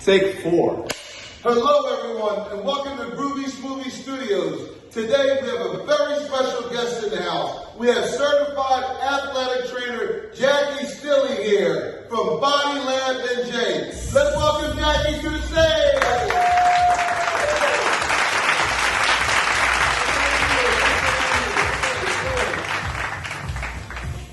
Take 4. Hello everyone and welcome to Groovy Smoothie Studios. Today we have a very special guest in the house. We have certified athletic trainer Jacquie Stilley here from Body Lab NJ. Let's welcome Jacquie to the stage.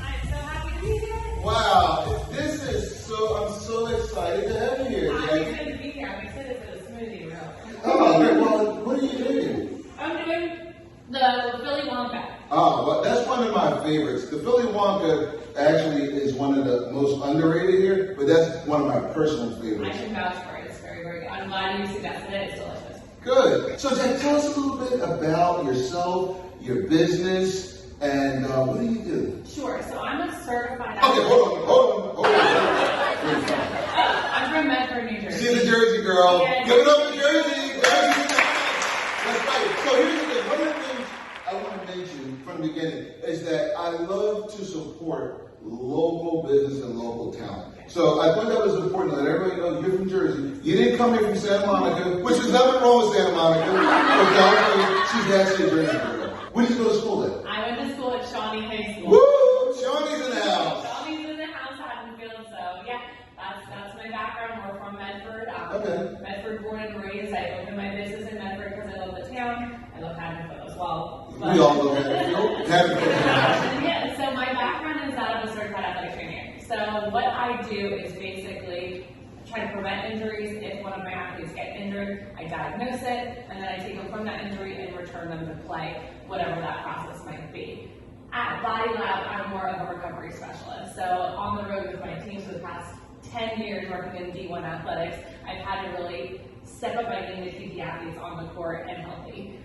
I'm so happy to be here. Wow, I'm so excited to have you here, I'm Jacquie. excited to be here. I'm excited for the smoothie room. Oh, well, what are you doing? I'm doing the Philly Wonka. Oh, well, that's one of my favorites. The Philly Wonka actually is one of the most underrated here, but that's one of my personal I favorites. can vouch for it. It's very, very good. I'm glad you suggested it. It's delicious. Good. So, Jack, tell us a little bit about yourself, your business, and what do you do? Sure. So I'm a certified Okay, hold on. I'm from Medford, New Jersey. She's a Jersey girl. Yeah. Give it up to Jersey. That's right. So here's the thing. One of the things I want to mention from the beginning is that I love to support local business and local talent. So I thought that was important to let everybody know you're from Jersey. You didn't come here from Santa Monica, which is nothing wrong with Santa Monica. Okay, she's actually a Jersey girl. Where did you go to school at? I went to school at Shawnee High School. Woo! Shawnee's in the house. Shawnee's in the house, Haddonfield. So yeah, that's my background. We're from Medford. Okay. Medford, born and raised. I opened my business in Medford because I love the town. I love Haddonfield as well. We all love Haddonfield. Haddonfield in the house. Yeah, so my background is that of a certified athletic trainer. So what I do is basically try to prevent injuries. If one of my athletes get injured, I diagnose it, and then I take them from that injury and return them to play, whatever that process might be. At Body Lab, I'm more of a recovery specialist. So on the road with my teams for the past 10 years working in D1 athletics, I've had to really step up my game to keep the athletes on the court and healthy.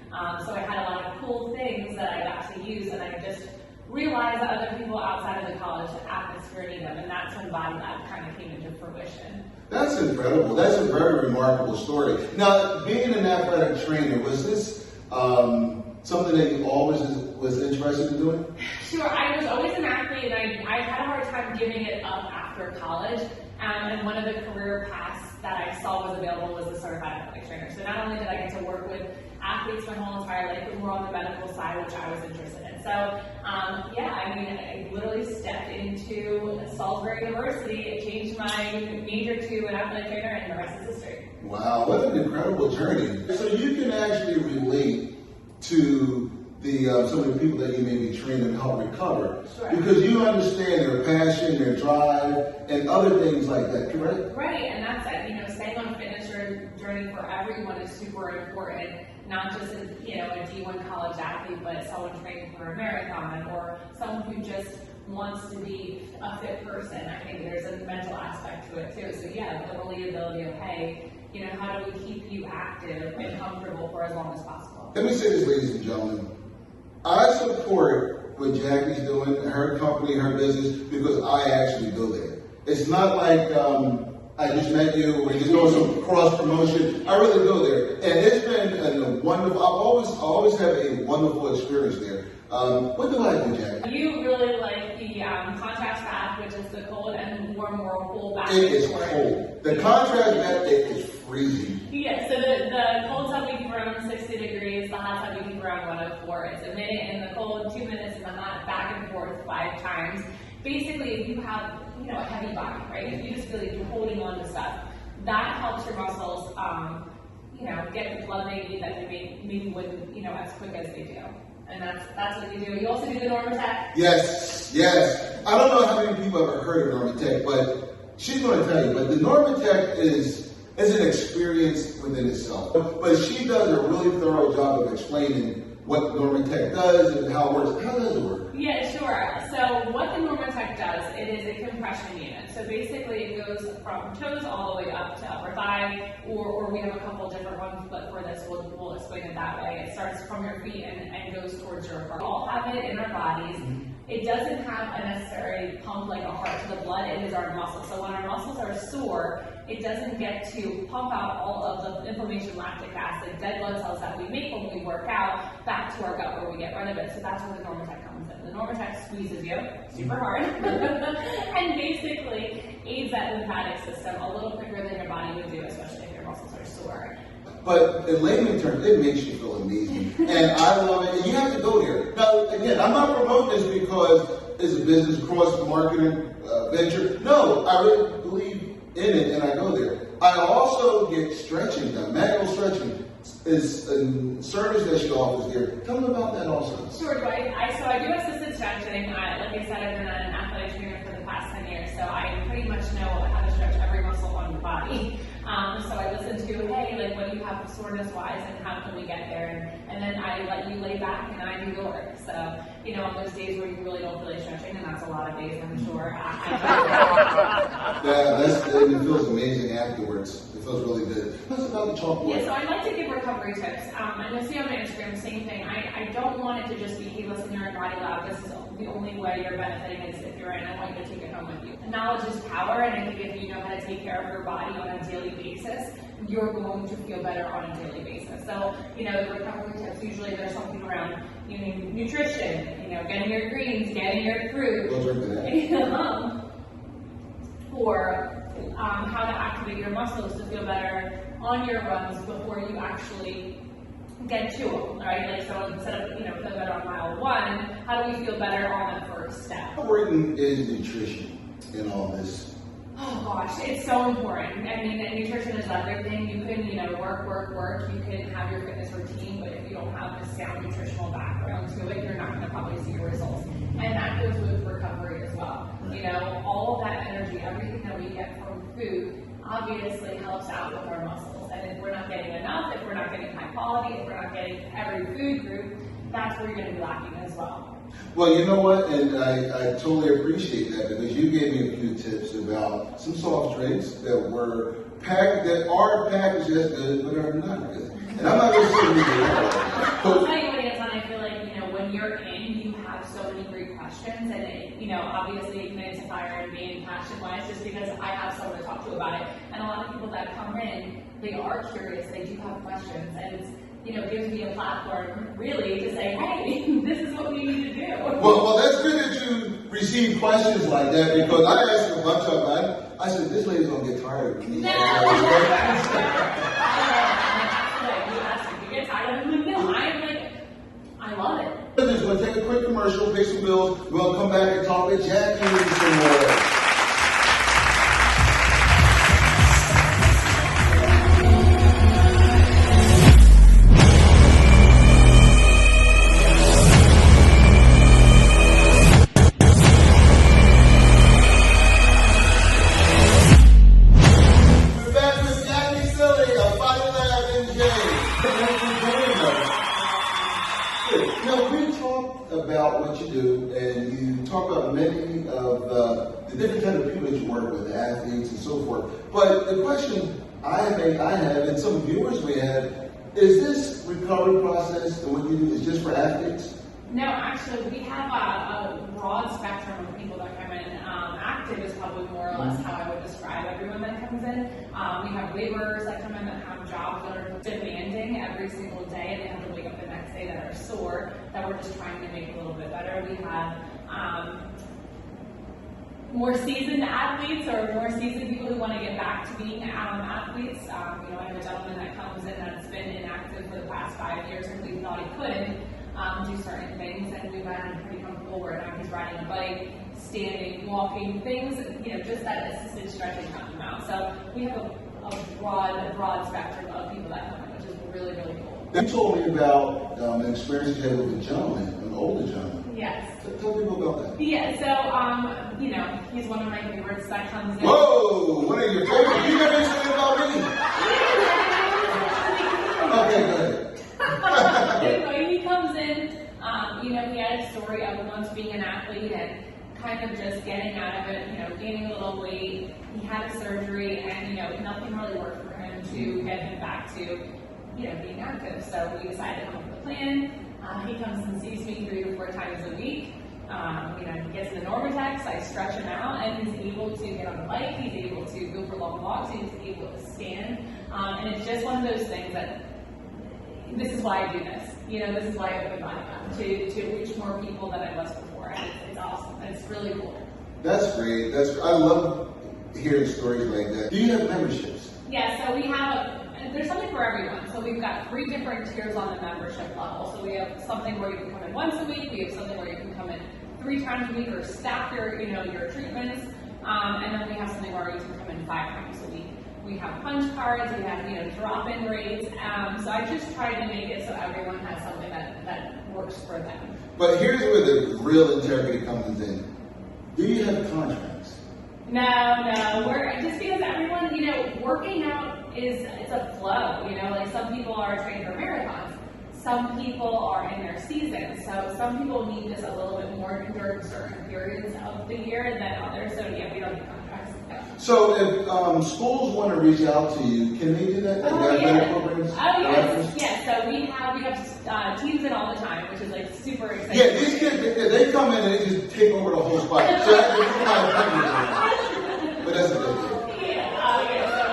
So I had a lot of cool things that I got to use, and I just realized that other people outside of the college atmosphere need them, and that's when Body Lab kind of came into fruition. That's incredible. That's a very remarkable story. Now, being an athletic trainer, was this something that you always was interested in doing? Sure, I was always an athlete, and I had a hard time giving it up after college. And one of the career paths that I saw was available was a certified athletic trainer. So not only did I get to work with athletes my whole entire life, but more on the medical side, which I was interested in. So, I literally stepped into Salisbury University. It changed my major to an athletic trainer, and the rest is history. Wow, what an incredible journey. So you can actually relate to some of the people that you may be training to help recover. Sure. Because you understand their passion, their drive, and other things like that, correct? Right, and that's it. Staying on a fitness journey for everyone is super important. Not just a D1 college athlete, but someone training for a marathon or someone who just wants to be a fit person. I think there's a mental aspect to it too. So yeah, the relatability of, hey, how do we keep you active and comfortable for as long as possible? Let me say this, ladies and gentlemen. I support what Jackie's doing, her company, her business, because I actually go there. It's not like I just met you, we're just doing some cross promotion. I really go there. And it's been a wonderful, I always have a wonderful experience there. What do I do, Jacquie? You really like the contrast bath, which is the cold and warm whirlpool bath. It is cold. The contrast bath, it is freezing. Yeah, so the cold tub we keep around 60 degrees, the hot tub we keep around 104. It's a minute in the cold, 2 minutes in the hot, back and forth 5 times. Basically, if you have a heavy body, right? If you just feel like you're holding on to stuff, that helps your muscles, get the blood they need that they maybe wouldn't, as quick as they do. And that's what you do. You also do the Normatec. Yes. I don't know how many people have ever heard of Normatec, but she's going to tell you. But the Normatec is an experience within itself. But she does a really thorough job of explaining what Normatec does and how it works. How does it work? Yeah, sure. So what the Normatec does, it is a compression unit. So basically it goes from toes all the way up to upper thigh, or we have a couple different ones, but for this we'll explain it that way. It starts from your feet and goes towards your heart. We all have it in our bodies. It doesn't have a necessary pump like a heart to the blood, it is our muscles. So when our muscles are sore, it doesn't get to pump out all of the inflammation, lactic acid, dead blood cells that we make when we work out back to our gut where we get rid of it. So that's where the Normatec comes in. The Normatec squeezes you super hard and basically aids that lymphatic system a little quicker than your body would do, especially But in layman terms, it makes you feel amazing. And I love it. And you have to go there. Now, again, I'm not promoting this because it's a business cross-marketing venture. No, I really believe in it and I go there. I also get stretching done. Manual stretching is a service that she offers here. Tell me about that also. Sure. So I do assisted stretching. Like I said, I've been an athletic trainer for the past 10 years, so I pretty much know how to stretch every muscle on the body. So I listen to, hey, like what do you have soreness-wise and how can we get there? And then I let you lay back and I do the work. So, on those days where you really don't feel like stretching, and that's a lot of days, I'm sure. And it feels amazing afterwards. It feels really good. What's about the chalkboard? Yeah, so I'd like to give recovery tips. And you'll see on my Instagram, same thing. I don't want it to just be, hey, listen, you're in Body Lab. This is the only way you're benefiting is if you're in. I want you to take it home with you. Knowledge is power, and I think if you know how to take care of your body on a daily basis, you're going to feel better on a daily basis. So, the recovery tips, usually there's something around nutrition, getting your greens, getting your fruit. We'll drink to that. Or how to activate your muscles to feel better on your runs before you actually get to them, right? Like, so instead of, feel better on mile 1, how do we feel better on the first step? How important is nutrition in all this? Oh gosh, it's so important. I mean, nutrition is everything. You can, work. You can have your fitness routine, but if you don't have a sound nutritional background to it, you're not going to probably see your results. And that goes with recovery as well. All of that energy, everything that we get from food, obviously helps out with our muscles. And if we're not getting enough, if we're not getting high quality, if we're not getting every food group, that's where you're going to be lacking as well. Well, you know what, and I totally appreciate that because you gave me a few tips about some soft drinks that are packaged as good, but are not good. And I'm not going to say I'll tell you what it is, and I feel like, when you're in, you have so many great questions, and obviously it ignites a fire in me and passion-wise, just because I have someone to talk to about it. And a lot of people that come in, they are curious, they do have questions, and it's, gives me a platform, really, to say, hey, this is what we need to do. Well, that's good that you receive questions like that because I asked a bunch of them. I said, this lady's going to get tired of me. No. You get tired of me? No, I love it. We're going to take a quick commercial, pay some bills. We'll come back and talk with Jacquie some more. About what you do, and you talk about many of the different kind of people that you work with, athletes and so forth. But the question I have, and some viewers may have, is this recovery process and what you do is just for athletes? No, actually, we have a broad spectrum of people that come in. Active is probably more or less how I would describe everyone that comes in. We have laborers that come in that have jobs that are demanding every single day, and they have to wake up the next day that are sore, that we're just trying to make a little bit better. We have more seasoned athletes or more seasoned people who want to get back to being athletes. I have a gentleman that comes in that's been inactive for the past 5 years and we thought he couldn't do certain things, and we've gotten him pretty comfortable where now he's riding a bike, standing, walking, things, just that assisted stretching helping him out. So we have a broad spectrum of people that come in, which is really, really cool. You told me about an experience you had with a gentleman, an older gentleman. Yes. Tell people about that. Yeah, so, he's one of my favorites that comes in. Whoa! One of your favorites? You never said about me. Okay, go ahead. He comes in, he had a story of once being an athlete and kind of just getting out of it, gaining a little weight. He had a surgery and, nothing really worked for him to get him back to, being active. So we decided to come up with a plan. He comes and sees me 3 to 4 times a week. He gets an Normatex, I stretch him out, and he's able to get on the bike, he's able to go for long walks, he's able to stand. And it's just one of those things that, this is why I do this. This is why I opened Body Lab, to reach more people than I was before. And it's awesome. It's really cool. That's great. I love hearing stories like that. Do you have memberships? Yeah, so we have and there's something for everyone. So we've got 3 different tiers on the membership level. So we have something where you can come in once a week. We have something where you can come in 3 times a week or stack your, your treatments. And then we have something where you can come in 5 times a week. We have punch cards, we have, drop-in rates. So I just try to make it so everyone has something that works for them. But here's where the real integrity comes in. Do you have contracts? No. We're just because everyone, working out it's a flow. Like some people are trained for marathons. Some people are in their season, so some people need this a little bit more during certain periods of the year than others. So yeah, we don't need contracts. So if schools want to reach out to you, can they do that? Programs? Yes. So we have teams in all the time, which is like super exciting. Yeah, these kids, they come in and they just take over the whole spot. So that's not a but that's a good deal. So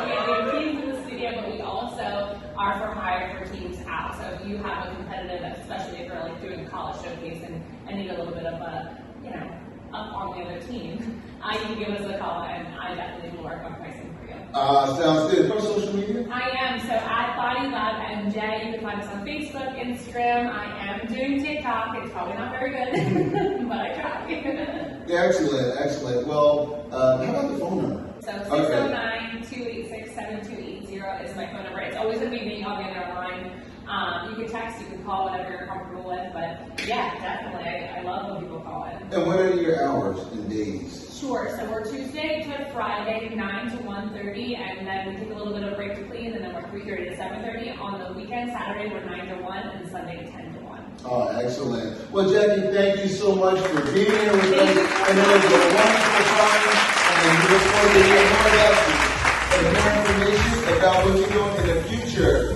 we have teams in the studio, but we also are for hire for teams out. So if you have a competitive, especially if you're like doing a college showcase and need a little bit of a, up on the other team, you can give us a call and I definitely will work on pricing for you. Sounds good. On social media? I am. So at BodyLabMJ, you can find us on Facebook, Instagram. I am doing TikTok. It's probably not very good, but I try. Excellent. Well, how about the phone number? So 609-286-7280 is my phone number. It's always a meeting. I'll be on their line. You can text, you can call, whatever you're comfortable with. But yeah, definitely. I love when people call in. And what are your hours and days? Sure. So we're Tuesday to Friday, 9 to 1:30, and then we take a little bit of a break to clean, and then we're 3:30 to 7:30. On the weekend, Saturday, we're 9 to 1, and Sunday 10 to 1. Oh, excellent. Well, Jacquie, thank you so much for being here with us. I know it's a wonderful time, and we look forward to hearing more about you and more information about what you're doing in the future.